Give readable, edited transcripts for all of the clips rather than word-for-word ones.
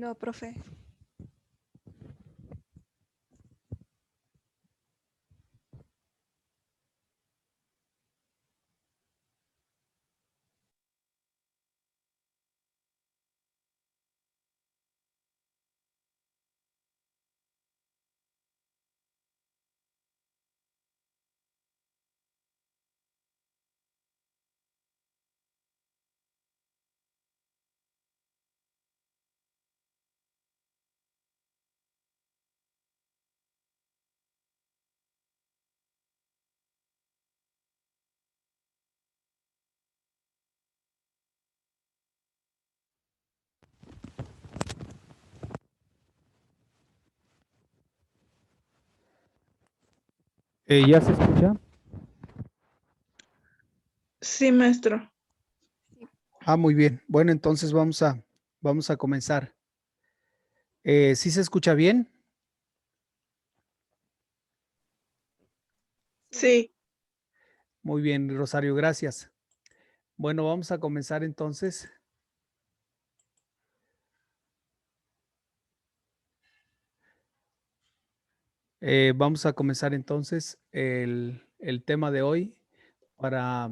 No, profe. ¿Ya se escucha? Sí, maestro. Muy bien. Bueno, entonces vamos a comenzar. ¿Sí se escucha bien? Sí. Muy bien, Rosario, gracias. Bueno, vamos a comenzar entonces. Vamos a comenzar entonces el tema de hoy para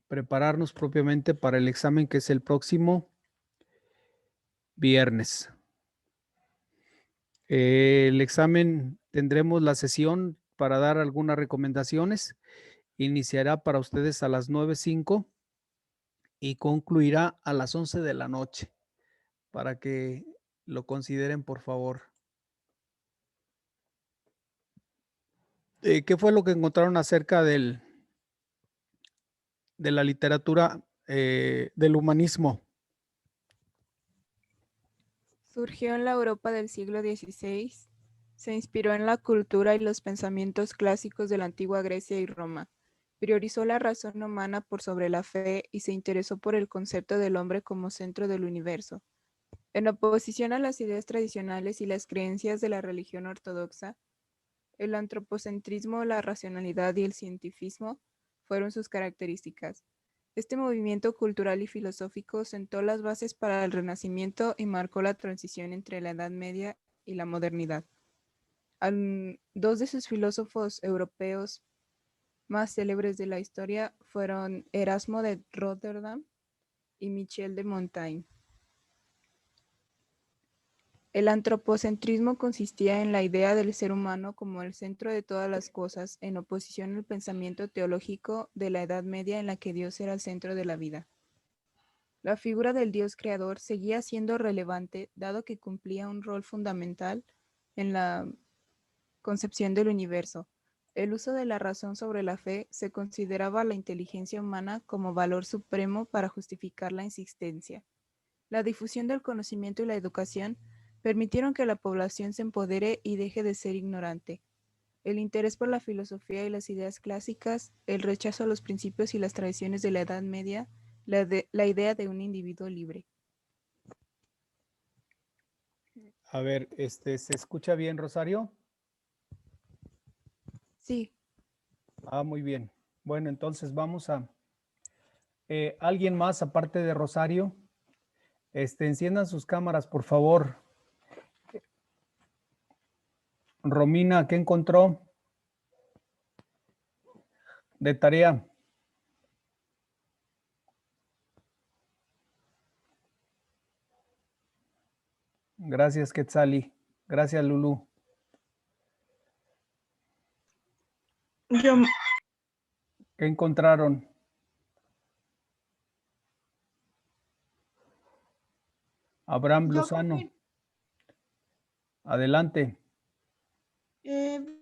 prepararnos propiamente para el examen que es el próximo viernes. El examen tendremos la sesión para dar algunas recomendaciones. Iniciará para ustedes a las 9:05 y concluirá a las 11 de la noche para que lo consideren, por favor. ¿Qué fue lo que encontraron acerca de la literatura del humanismo? Surgió en la Europa del siglo XVI. Se inspiró en la cultura y los pensamientos clásicos de la antigua Grecia y Roma. Priorizó la razón humana por sobre la fe y se interesó por el concepto del hombre como centro del universo. En oposición a las ideas tradicionales y las creencias de la religión ortodoxa, el antropocentrismo, la racionalidad y el cientifismo fueron sus características. Este movimiento cultural y filosófico sentó las bases para el Renacimiento y marcó la transición entre la Edad Media y la modernidad. Dos de sus filósofos europeos más célebres de la historia fueron Erasmo de Róterdam y Michel de Montaigne. El antropocentrismo consistía en la idea del ser humano como el centro de todas las cosas, en oposición al pensamiento teológico de la Edad Media en la que Dios era el centro de la vida. La figura del Dios creador seguía siendo relevante, dado que cumplía un rol fundamental en la concepción del universo. El uso de la razón sobre la fe se consideraba la inteligencia humana como valor supremo para justificar la existencia. La difusión del conocimiento y la educación permitieron que la población se empodere y deje de ser ignorante. El interés por la filosofía y las ideas clásicas, el rechazo a los principios y las tradiciones de la Edad Media, la idea de un individuo libre. A ver, ¿se escucha bien, Rosario? Sí. Muy bien. Bueno, entonces vamos a... ¿alguien más aparte de Rosario? Enciendan sus cámaras, por favor. Romina, ¿qué encontró de tarea? Gracias, Quetzali. Gracias, Lulú. Yo, ¿Qué encontraron? Abraham Lozano. Adelante.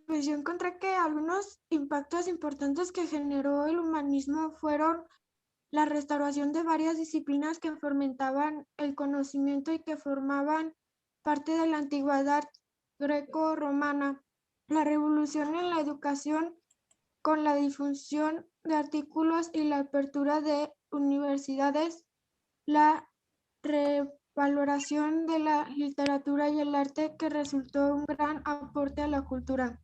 Pues yo encontré que algunos impactos importantes que generó el humanismo fueron la restauración de varias disciplinas que fomentaban el conocimiento y que formaban parte de la antigüedad greco-romana, la revolución en la educación con la difusión de artículos y la apertura de universidades, la revaloración de la literatura y el arte que resultó un gran aporte a la cultura.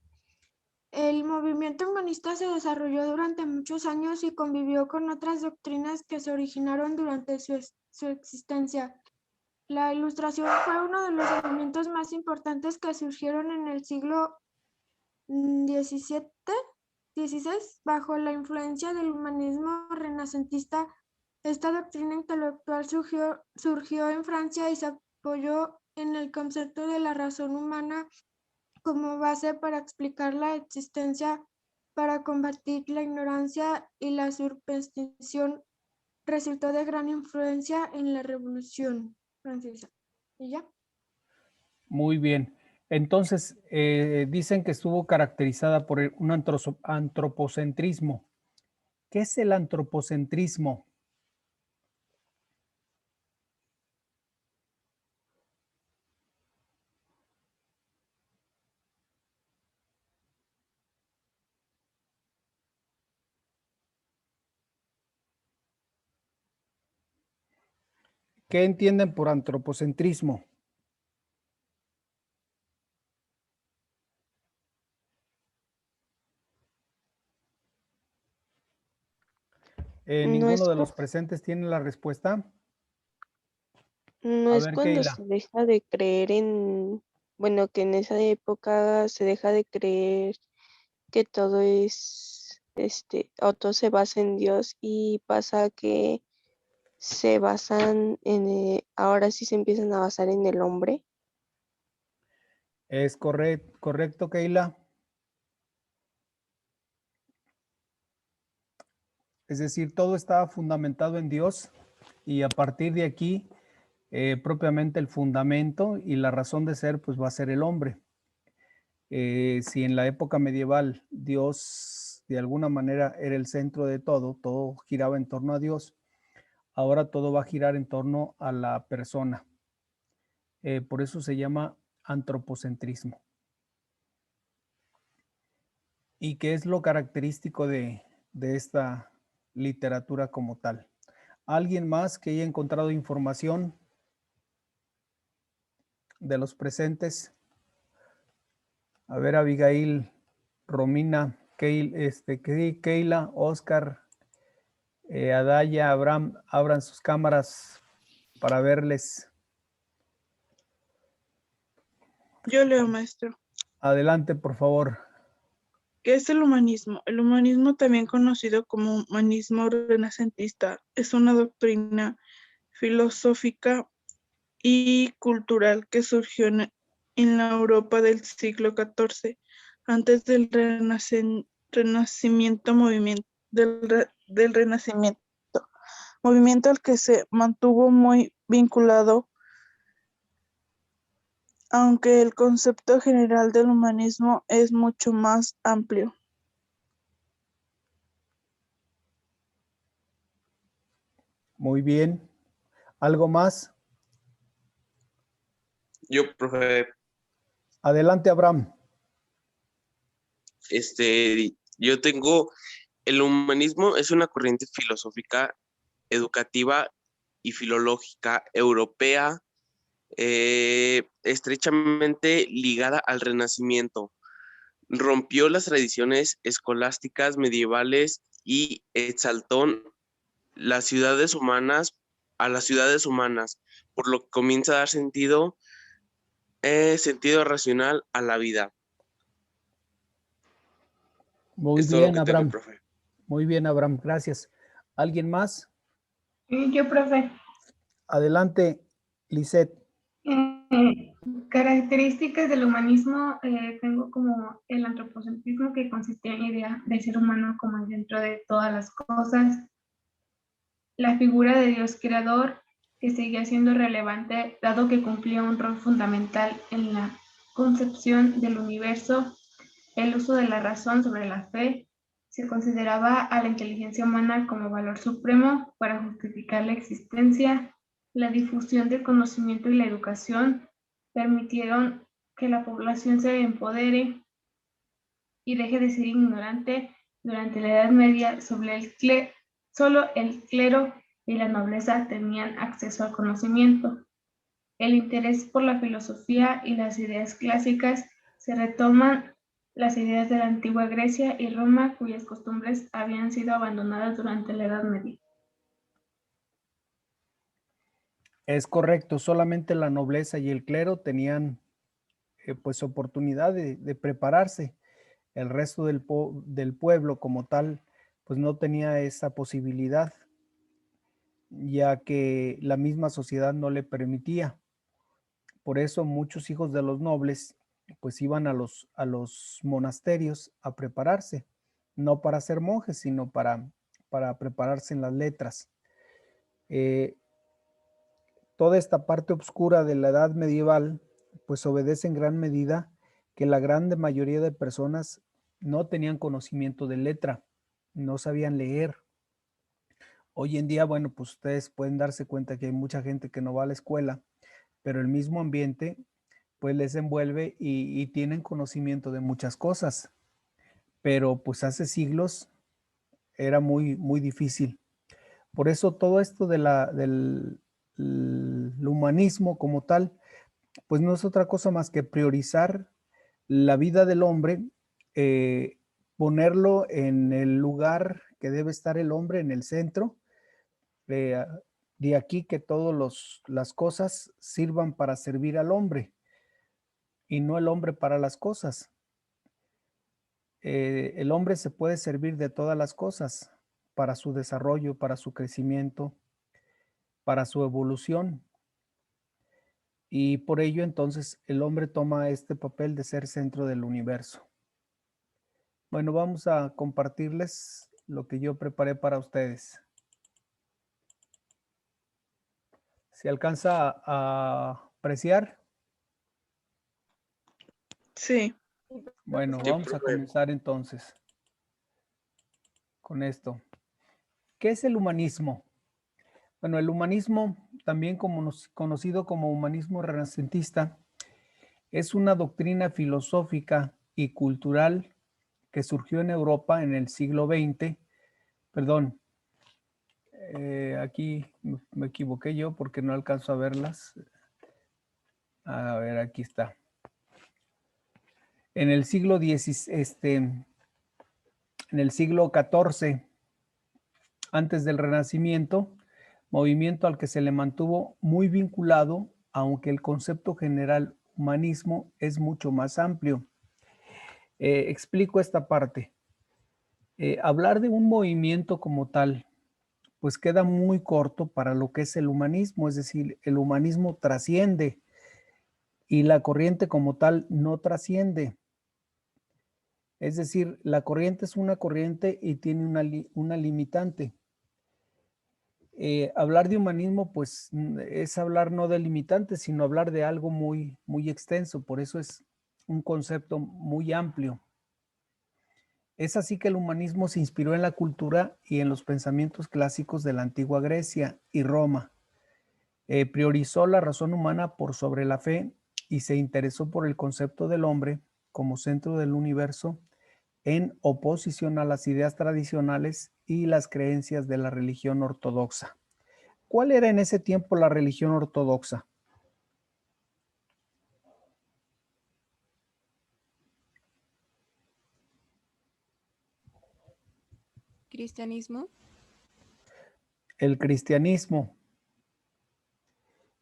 El movimiento humanista se desarrolló durante muchos años y convivió con otras doctrinas que se originaron durante su existencia. La Ilustración fue uno de los movimientos más importantes que surgieron en el siglo XVI, bajo la influencia del humanismo renacentista. Esta doctrina intelectual surgió en Francia y se apoyó en el concepto de la razón humana como base para explicar la existencia, para combatir la ignorancia y la superstición. Resultó de gran influencia en la Revolución Francesa. ¿Y ya? Muy bien. Entonces, dicen que estuvo caracterizada por un antropocentrismo. ¿Qué es el antropocentrismo? ¿Qué entienden por antropocentrismo? No ¿Ninguno es, de los presentes tiene la respuesta? no A es ver, cuando Keila. se deja de creer en, bueno, que en esa época se deja de creer que todo es, o todo se basa en Dios y pasa que se basan en, ahora sí se empiezan a basar en el hombre. ¿Es correcto, Keila? Es decir, todo está fundamentado en Dios y a partir de aquí, propiamente el fundamento y la razón de ser, pues va a ser el hombre. Si en la época medieval Dios de alguna manera era el centro de todo, todo giraba en torno a Dios, ahora todo va a girar en torno a la persona. Por eso se llama antropocentrismo. ¿Y qué es lo característico de esta literatura como tal? ¿Alguien más que haya encontrado información de los presentes? A ver, Abigail, Romina, Keila, Oscar, Adaya, Abraham, abran sus cámaras para verles. Yo leo, maestro. Adelante, por favor. ¿Qué es el humanismo? El humanismo, también conocido como humanismo renacentista, es una doctrina filosófica y cultural que surgió en la Europa del siglo XIV, antes del del Renacimiento, movimiento al que se mantuvo muy vinculado, aunque el concepto general del humanismo es mucho más amplio. Muy bien. ¿Algo más? Yo, profe, Adelante, Abraham. yo tengo, el humanismo es una corriente filosófica, educativa y filológica europea, estrechamente ligada al Renacimiento. Rompió las tradiciones escolásticas medievales y exaltó las ciudades humanas a las ciudades humanas, por lo que comienza a dar sentido racional a la vida. Muy Es todo lo bien, que tengo, Abraham. profe. Muy bien, Abraham. Gracias. ¿Alguien más? Yo, profe. Adelante, Lisette. Características del humanismo, tengo como el antropocentrismo, que consiste en la idea del ser humano como el centro de todas las cosas, la figura de Dios creador, que seguía siendo relevante dado que cumplía un rol fundamental en la concepción del universo, el uso de la razón sobre la fe, se consideraba a la inteligencia humana como valor supremo para justificar la existencia, la difusión del conocimiento y la educación permitieron que la población se empodere y deje de ser ignorante. Durante la Edad Media, solo el clero y la nobleza tenían acceso al conocimiento. El interés por la filosofía y las ideas clásicas, se retoman las ideas de la antigua Grecia y Roma, cuyas costumbres habían sido abandonadas durante la Edad Media. Es correcto, solamente la nobleza y el clero tenían pues oportunidad de prepararse. El resto del pueblo como tal pues no tenía esa posibilidad, ya que la misma sociedad no le permitía. Por eso muchos hijos de los nobles pues iban a los monasterios a prepararse, no para ser monjes, sino para prepararse en las letras. Toda esta parte oscura de la edad medieval pues obedece en gran medida que la gran mayoría de personas no tenían conocimiento de letra, no sabían leer. Hoy en día, bueno, pues ustedes pueden darse cuenta que hay mucha gente que no va a la escuela, pero el mismo ambiente pues les envuelve y tienen conocimiento de muchas cosas, pero pues hace siglos era muy, muy difícil. Por eso todo esto del humanismo como tal, pues no es otra cosa más que priorizar la vida del hombre, ponerlo en el lugar que debe estar el hombre, en el centro. De aquí que todas las cosas sirvan para servir al hombre y no el hombre para las cosas. El hombre se puede servir de todas las cosas para su desarrollo, para su crecimiento, para su evolución. Y por ello entonces el hombre toma este papel de ser centro del universo. Bueno, vamos a compartirles lo que yo preparé para ustedes. ¿Se alcanza a apreciar? Sí. Bueno, Sí, vamos a profe. comenzar entonces con esto. ¿Qué es el humanismo? Bueno, el humanismo, también conocido como humanismo renacentista, es una doctrina filosófica y cultural que surgió en Europa en el siglo XX. Perdón, aquí me equivoqué yo porque no alcanzo a verlas. A ver, aquí está. En el siglo en el siglo XIV, antes del Renacimiento, movimiento al que se le mantuvo muy vinculado, aunque el concepto general humanismo es mucho más amplio. Explico esta parte. Hablar de un movimiento como tal, pues queda muy corto para lo que es el humanismo, es decir, el humanismo trasciende y la corriente como tal no trasciende. Es decir, la corriente es una corriente y tiene una limitante. Hablar de humanismo, pues es hablar no de limitantes, sino hablar de algo muy, muy extenso. Por eso es un concepto muy amplio. Es así que el humanismo se inspiró en la cultura y en los pensamientos clásicos de la antigua Grecia y Roma. Priorizó la razón humana por sobre la fe y se interesó por el concepto del hombre como centro del universo en oposición a las ideas tradicionales y las creencias de la religión ortodoxa. ¿Cuál era en ese tiempo la religión ortodoxa? Cristianismo. El cristianismo.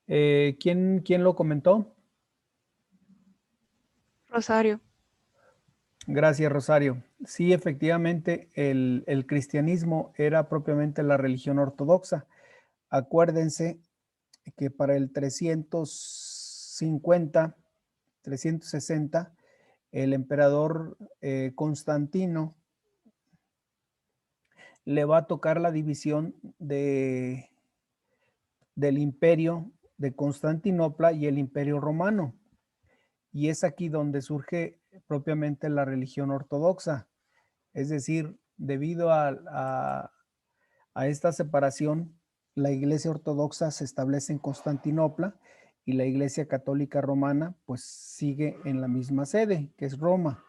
¿Quién lo comentó? Rosario. Gracias, Rosario. Sí, efectivamente, el cristianismo era propiamente la religión ortodoxa. Acuérdense que para el 350, 360, el emperador Constantino le va a tocar la división del imperio de Constantinopla y el imperio romano. Y es aquí donde surge propiamente la religión ortodoxa. Es decir, debido a esta separación, la iglesia ortodoxa se establece en Constantinopla y la iglesia católica romana pues sigue en la misma sede, que es Roma.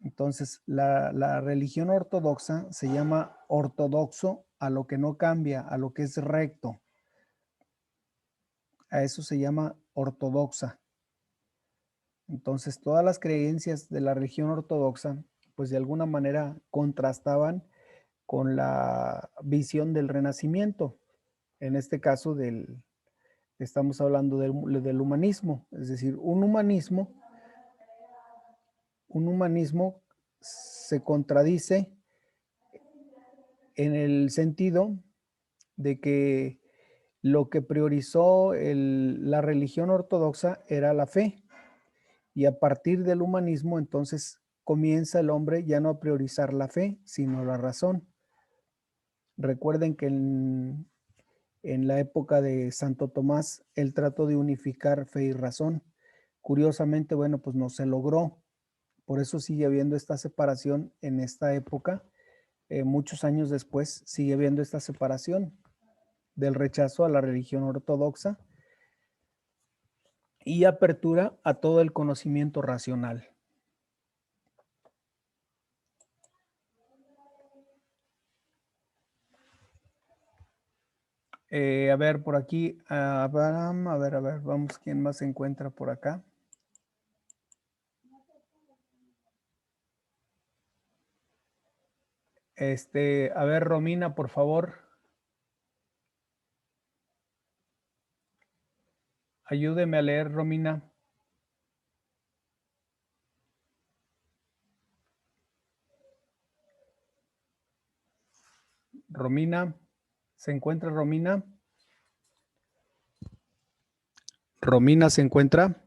Entonces, la religión ortodoxa se llama ortodoxo a lo que no cambia, a lo que es recto. A eso se llama ortodoxa. Entonces, todas las creencias de la religión ortodoxa, pues de alguna manera contrastaban con la visión del Renacimiento, en este caso del Estamos hablando del humanismo, es decir, un humanismo se contradice en el sentido de que lo que priorizó la religión ortodoxa era la fe, y a partir del humanismo entonces comienza el hombre ya no a priorizar la fe, sino la razón. Recuerden que en la época de Santo Tomás, él trató de unificar fe y razón. Curiosamente, bueno, pues no se logró. Por eso sigue habiendo esta separación en esta época. Muchos años después sigue habiendo esta separación del rechazo a la religión ortodoxa y apertura a todo el conocimiento racional. A ver, por aquí, Abraham, a ver, vamos, ¿quién más se encuentra por acá? A ver, Romina, por favor. Ayúdeme a leer, Romina. Romina, ¿se encuentra Romina? Romina, ¿se encuentra?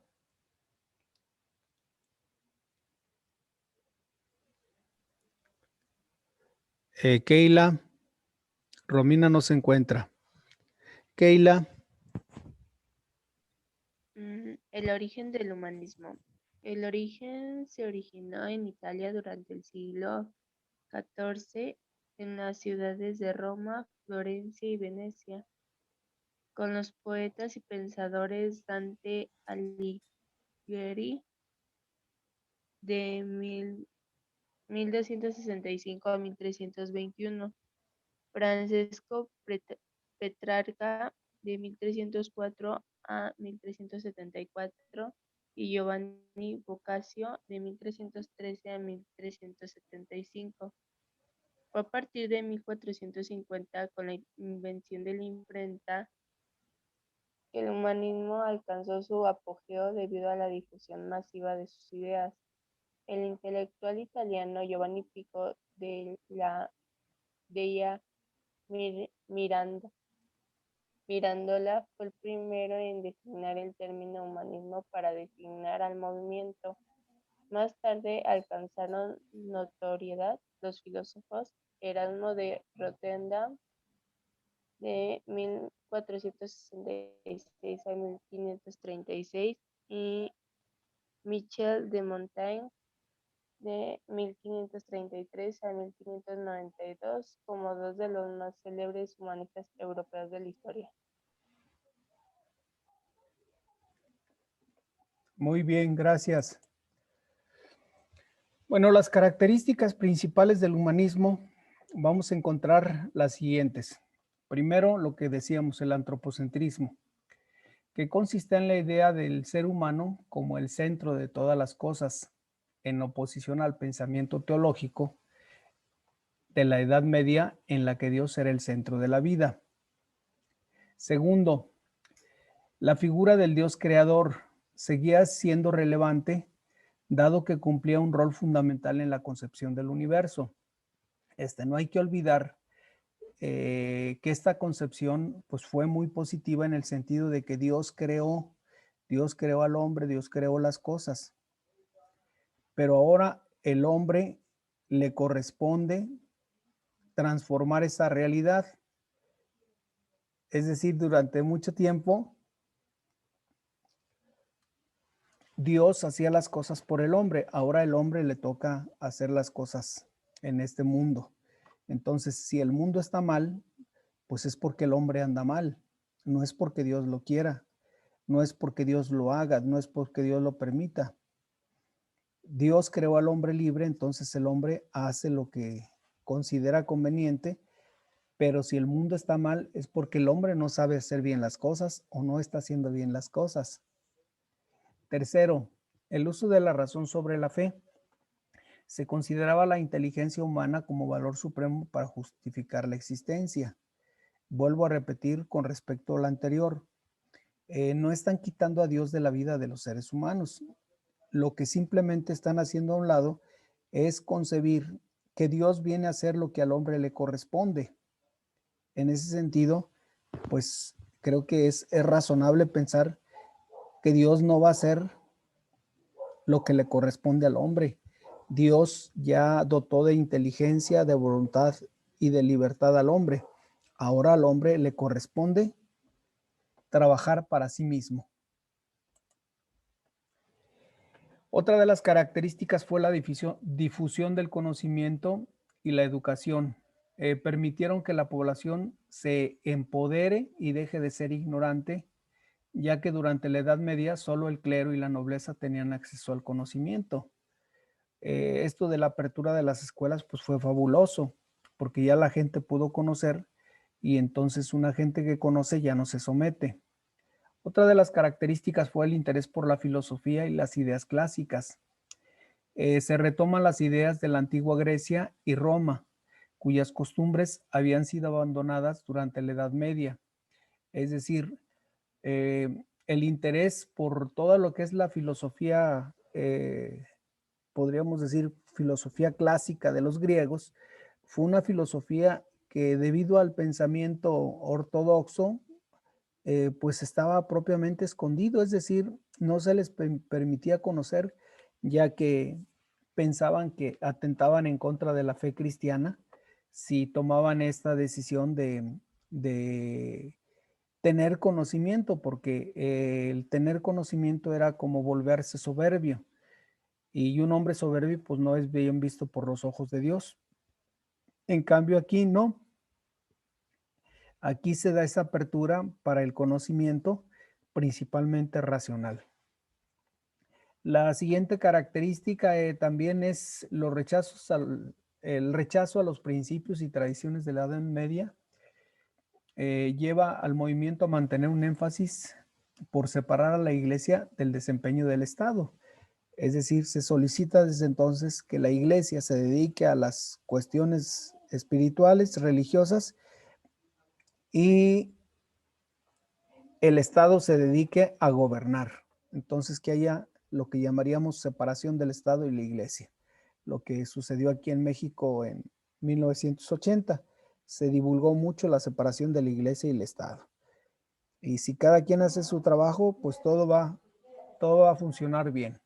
Keila, Romina no se encuentra. Keila. El origen del humanismo. El origen se originó en Italia durante el siglo XIV en las ciudades de Roma, Florencia y Venecia, con los poetas y pensadores Dante Alighieri de 1265 a 1321, Francesco Petrarca de 1304 a 1374 y Giovanni Boccaccio de 1313 a 1375. Fue a partir de 1450, con la invención de la imprenta, que el humanismo alcanzó su apogeo debido a la difusión masiva de sus ideas. El intelectual italiano Giovanni Pico della Mirandola fue el primero en designar el término humanismo para designar al movimiento. Más tarde alcanzaron notoriedad los filósofos Erasmo de Róterdam de 1466 a 1536 y Michel de Montaigne de 1533 a 1592 como dos de los más célebres humanistas europeos de la historia. Muy bien, gracias. Bueno, las características principales del humanismo vamos a encontrar las siguientes. Primero, lo que decíamos, el antropocentrismo, que consiste en la idea del ser humano como el centro de todas las cosas, en oposición al pensamiento teológico de la Edad Media, en la que Dios era el centro de la vida. Segundo, la figura del Dios creador seguía siendo relevante, dado que cumplía un rol fundamental en la concepción del universo. No hay que olvidar que esta concepción pues, fue muy positiva en el sentido de que Dios creó al hombre, Dios creó las cosas. Pero ahora el hombre le corresponde transformar esa realidad. Es decir, durante mucho tiempo Dios hacía las cosas por el hombre, ahora el hombre le toca hacer las cosas en este mundo. Entonces, si el mundo está mal, pues es porque el hombre anda mal, no es porque Dios lo quiera, no es porque Dios lo haga, no es porque Dios lo permita. Dios creó al hombre libre, entonces el hombre hace lo que considera conveniente, pero si el mundo está mal es porque el hombre no sabe hacer bien las cosas o no está haciendo bien las cosas. Tercero, el uso de la razón sobre la fe. Se consideraba la inteligencia humana como valor supremo para justificar la existencia. Vuelvo a repetir con respecto a lo anterior. no están quitando a Dios de la vida de los seres humanos. Lo que simplemente están haciendo a un lado es concebir que Dios viene a hacer lo que al hombre le corresponde. En ese sentido, pues creo que es razonable pensar que Dios no va a hacer lo que le corresponde al hombre. Dios ya dotó de inteligencia, de voluntad y de libertad al hombre. Ahora al hombre le corresponde trabajar para sí mismo. Otra de las características fue la difusión del conocimiento y la educación. Permitieron que la población se empodere y deje de ser ignorante, ya que durante la Edad Media solo el clero y la nobleza tenían acceso al conocimiento. Esto de la apertura de las escuelas pues fue fabuloso, porque ya la gente pudo conocer y entonces una gente que conoce ya no se somete. Otra de las características fue el interés por la filosofía y las ideas clásicas. Se retoman las ideas de la antigua Grecia y Roma, cuyas costumbres habían sido abandonadas durante la Edad Media. Es decir, el interés por todo lo que es la filosofía, podríamos decir filosofía clásica de los griegos, fue una filosofía que debido al pensamiento ortodoxo, pues estaba propiamente escondido, es decir, no se les permitía conocer, ya que pensaban que atentaban en contra de la fe cristiana si tomaban esta decisión de tener conocimiento, porque el tener conocimiento era como volverse soberbio, y un hombre soberbio pues no es bien visto por los ojos de Dios. En cambio aquí no. Aquí se da esa apertura para el conocimiento, principalmente racional. La siguiente característica también es el rechazo a los principios y tradiciones de la Edad Media. Lleva al movimiento a mantener un énfasis por separar a la Iglesia del desempeño del Estado. Es decir, se solicita desde entonces que la Iglesia se dedique a las cuestiones espirituales, religiosas, y el Estado se dedique a gobernar. Entonces, que haya lo que llamaríamos separación del Estado y la Iglesia. Lo que sucedió aquí en México en 1980. Se divulgó mucho la separación de la Iglesia y el Estado. Y si cada quien hace su trabajo, pues todo va a funcionar bien.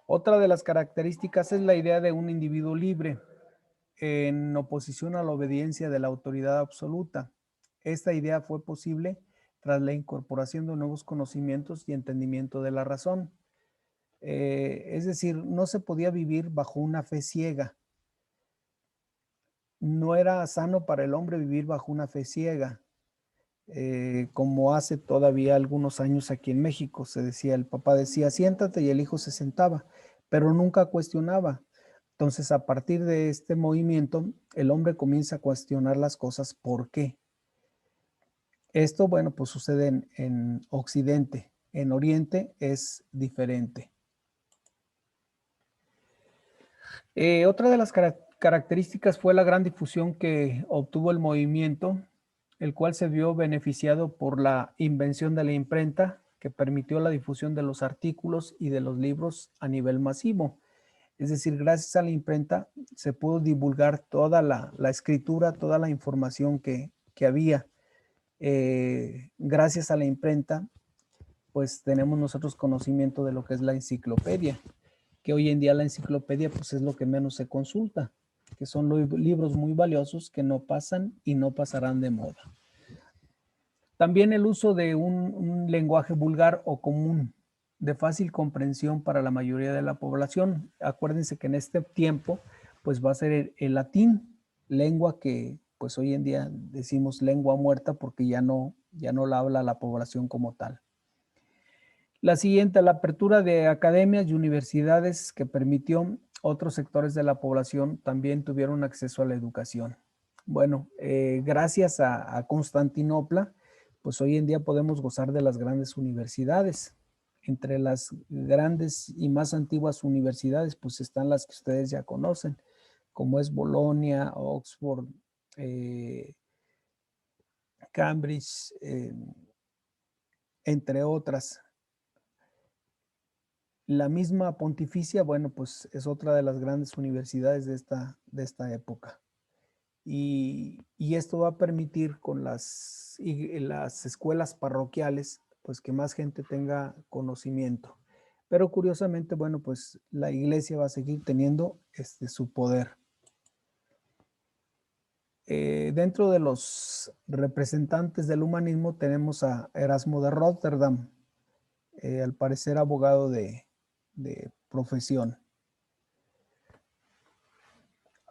Otra de las características es la idea de un individuo libre, en oposición a la obediencia de la autoridad absoluta. Esta idea fue posible tras la incorporación de nuevos conocimientos y entendimiento de la razón. Es decir, no se podía vivir bajo una fe ciega. No era sano para el hombre vivir bajo una fe ciega, como hace todavía algunos años aquí en México. Se decía, el papá decía, siéntate, y el hijo se sentaba, pero nunca cuestionaba. Entonces, a partir de este movimiento, el hombre comienza a cuestionar las cosas. ¿Por qué? Esto, bueno, pues sucede en Occidente. En Oriente es diferente. Otra de las características fue la gran difusión que obtuvo el movimiento, el cual se vio beneficiado por la invención de la imprenta, que permitió la difusión de los artículos y de los libros a nivel masivo. Es decir, gracias a la imprenta se pudo divulgar toda la escritura, toda la información que había. Gracias a la imprenta, pues tenemos nosotros conocimiento de lo que es la enciclopedia, que hoy en día la enciclopedia pues es lo que menos se consulta, que son libros muy valiosos que no pasan y no pasarán de moda. También el uso de un lenguaje vulgar o común, de fácil comprensión para la mayoría de la población. Acuérdense que en este tiempo pues va a ser el latín, lengua que pues hoy en día decimos lengua muerta porque ya no la habla la población como tal. La siguiente, la apertura de academias y universidades que permitió otros sectores de la población también tuvieron acceso a la educación. Bueno, gracias a Constantinopla, pues hoy en día podemos gozar de las grandes universidades. Entre las grandes y más antiguas universidades, pues están las que ustedes ya conocen, como es Bolonia, Oxford, Cambridge, entre otras. La misma Pontificia, bueno, pues es otra de las grandes universidades de esta época. Y esto va a permitir con las escuelas parroquiales, pues que más gente tenga conocimiento. Pero curiosamente, bueno, pues la iglesia va a seguir teniendo su poder. Dentro de los representantes del humanismo tenemos a Erasmo de Róterdam, al parecer abogado de profesión.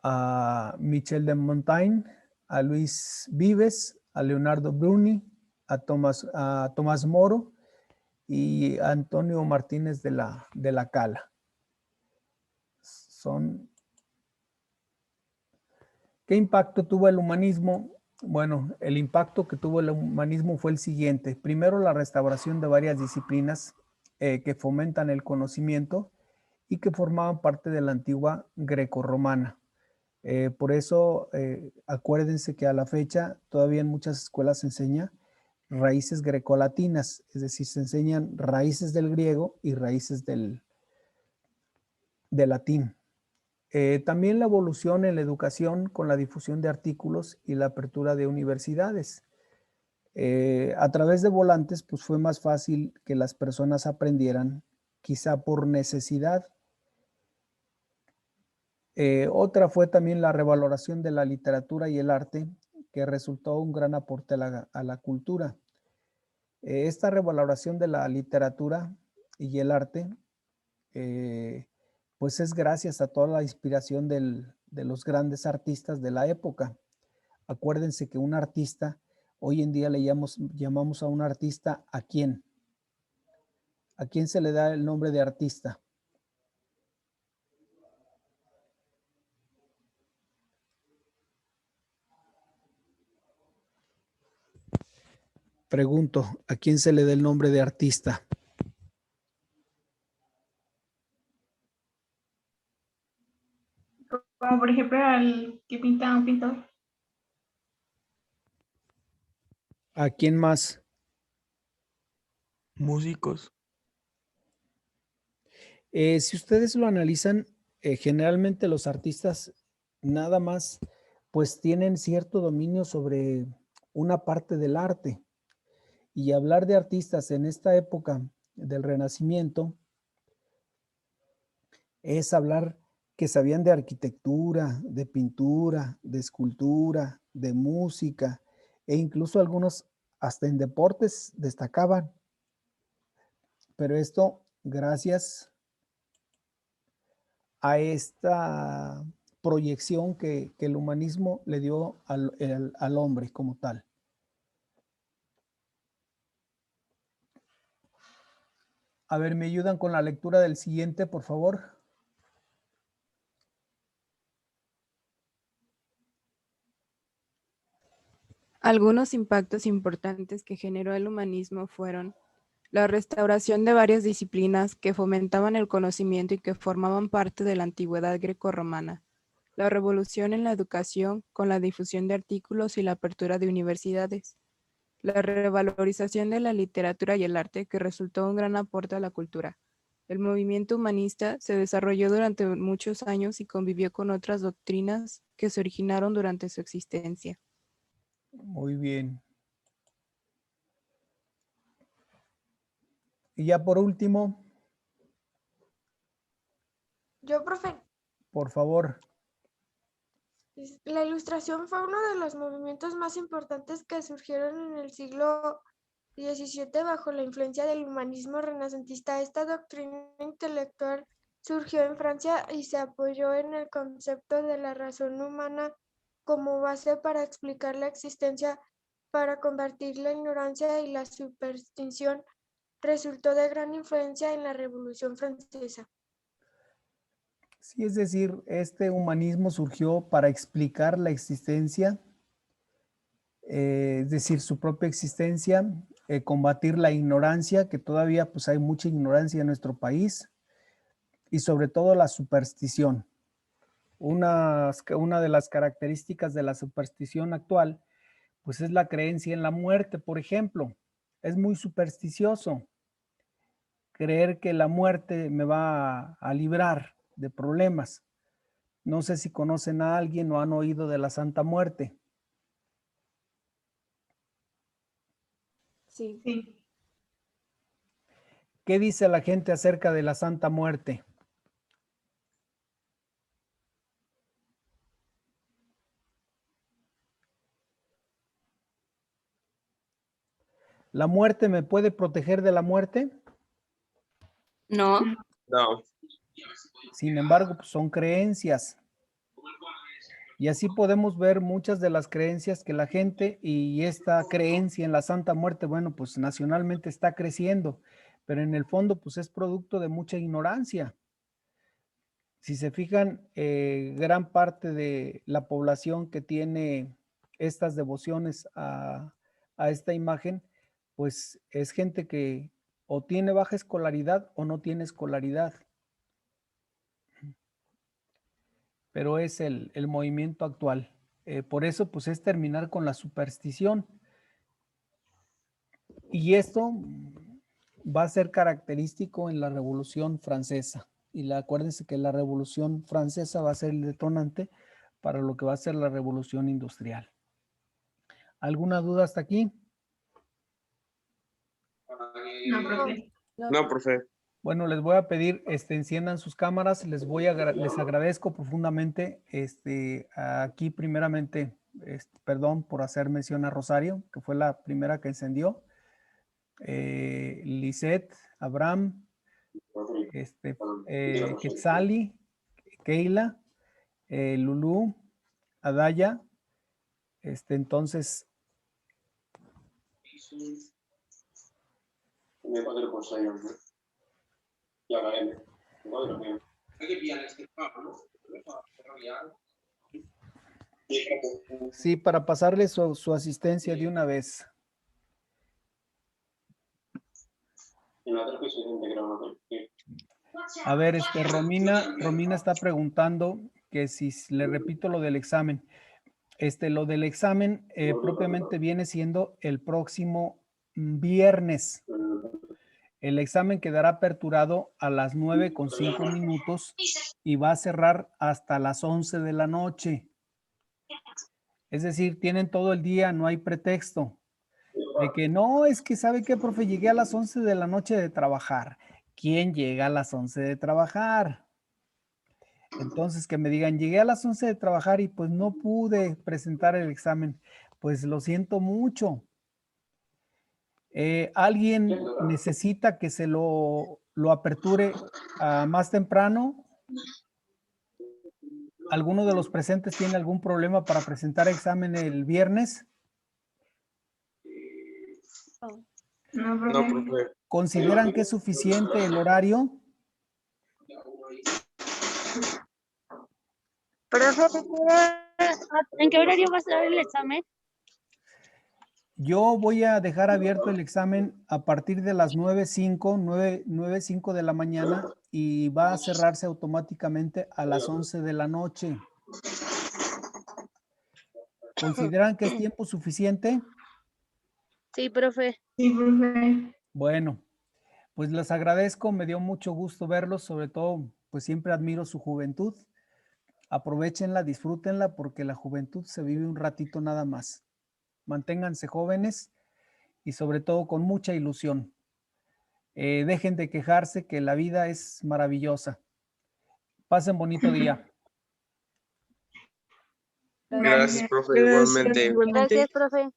A Michel de Montaigne, a Luis Vives, a Leonardo Bruni, a Tomás Moro y a Antonio Martínez de la Cala. ¿Qué impacto tuvo el humanismo? Bueno, el impacto que tuvo el humanismo fue el siguiente. Primero, la restauración de varias disciplinas que fomentan el conocimiento y que formaban parte de la antigua grecorromana. Por eso, acuérdense que a la fecha todavía en muchas escuelas se enseña raíces grecolatinas, es decir, se enseñan raíces del griego y raíces del latín. También la evolución en la educación con la difusión de artículos y la apertura de universidades. A través de volantes, pues fue más fácil que las personas aprendieran, quizá por necesidad. Otra fue también la revaloración de la literatura y el arte, que resultó un gran aporte a la cultura. Esta revaloración de la literatura y el arte, pues es gracias a toda la inspiración de los grandes artistas de la época. Acuérdense que un artista, hoy en día le llamamos a un artista ¿a quién? ¿A quién se le da el nombre de artista? Pregunto, ¿a quién se le da el nombre de artista? Como por ejemplo al que pinta un pintor. ¿A quién más? Músicos. Si ustedes lo analizan, generalmente los artistas nada más pues tienen cierto dominio sobre una parte del arte. Y hablar de artistas en esta época del Renacimiento es hablar que sabían de arquitectura, de pintura, de escultura, de música, e incluso algunos hasta en deportes destacaban. Pero esto gracias a esta proyección que el humanismo le dio al hombre como tal. A ver, ¿me ayudan con la lectura del siguiente, por favor? Algunos impactos importantes que generó el humanismo fueron la restauración de varias disciplinas que fomentaban el conocimiento y que formaban parte de la antigüedad grecorromana, la revolución en la educación con la difusión de artículos y la apertura de universidades, la revalorización de la literatura y el arte que resultó un gran aporte a la cultura. El movimiento humanista se desarrolló durante muchos años y convivió con otras doctrinas que se originaron durante su existencia. Muy bien. Y ya por último, Yo, profe, por favor. la Ilustración fue uno de los movimientos más importantes que surgieron en el siglo XVII bajo la influencia del humanismo renacentista. Esta doctrina intelectual surgió en Francia y se apoyó en el concepto de la razón humana como base para explicar la existencia, para combatir la ignorancia y la superstición. Resultó de gran influencia en la Revolución Francesa. Sí, es decir, este humanismo surgió para explicar la existencia, es decir, su propia existencia, combatir la ignorancia, que todavía pues hay mucha ignorancia en nuestro país, y sobre todo la superstición. Una de las características de la superstición actual, pues es la creencia en la muerte, por ejemplo. Es muy supersticioso creer que la muerte me va a librar de problemas. No sé si conocen a alguien o han oído de la Santa Muerte. Sí. Sí. ¿Qué dice la gente acerca de la Santa Muerte? ¿La muerte me puede proteger de la muerte? No. No. Sin embargo, pues son creencias. Y así podemos ver muchas de las creencias que la gente y esta creencia en la Santa Muerte, bueno, pues nacionalmente está creciendo, pero en el fondo pues es producto de mucha ignorancia. Si se fijan, gran parte de la población que tiene estas devociones a esta imagen, pues es gente que o tiene baja escolaridad o no tiene escolaridad. Pero es el movimiento actual. Por eso, pues es terminar con la superstición. Y esto va a ser característico en la Revolución Francesa. Y acuérdense que la Revolución Francesa va a ser el detonante para lo que va a ser la Revolución Industrial. ¿Alguna duda hasta aquí? No, profe. No, profe. Bueno, les voy a pedir, enciendan sus cámaras, les agradezco profundamente, aquí primeramente, perdón por hacer mención a Rosario, que fue la primera que encendió, Lisette, Abraham, Quetzali, Keila, Lulú, Adaya, entonces... Sí, para pasarle su asistencia de una vez. A ver, Romina está preguntando que si le repito lo del examen. Lo del examen propiamente viene siendo el próximo viernes. El examen quedará aperturado a las 9:05 y va a cerrar hasta las 11 de la noche. Es decir, tienen todo el día, no hay pretexto de que no, es que ¿sabe qué, profe? Llegué a las 11 de la noche de trabajar. ¿Quién llega a las 11 de trabajar? Entonces que me digan, llegué a las 11 de trabajar y pues no pude presentar el examen. Pues lo siento mucho. ¿Alguien necesita que se lo aperture más temprano? ¿Alguno de los presentes tiene algún problema para presentar examen el viernes? No, profe. No, profe. ¿Consideran que es suficiente el horario? Profe, ¿en qué horario va a ser el examen? Yo voy a dejar abierto el examen a partir de las 9:05 de la mañana y va a cerrarse automáticamente a las 11 de la noche. ¿Consideran que es tiempo suficiente? Sí, profe. Sí, profe. Bueno, pues les agradezco, me dio mucho gusto verlos, sobre todo, pues siempre admiro su juventud. Aprovechenla, disfrútenla, porque la juventud se vive un ratito nada más. Manténganse jóvenes y sobre todo con mucha ilusión. Dejen de quejarse, que la vida es maravillosa. Pasen bonito día. Gracias, profe, Gracias, igualmente. igualmente. Gracias, profe.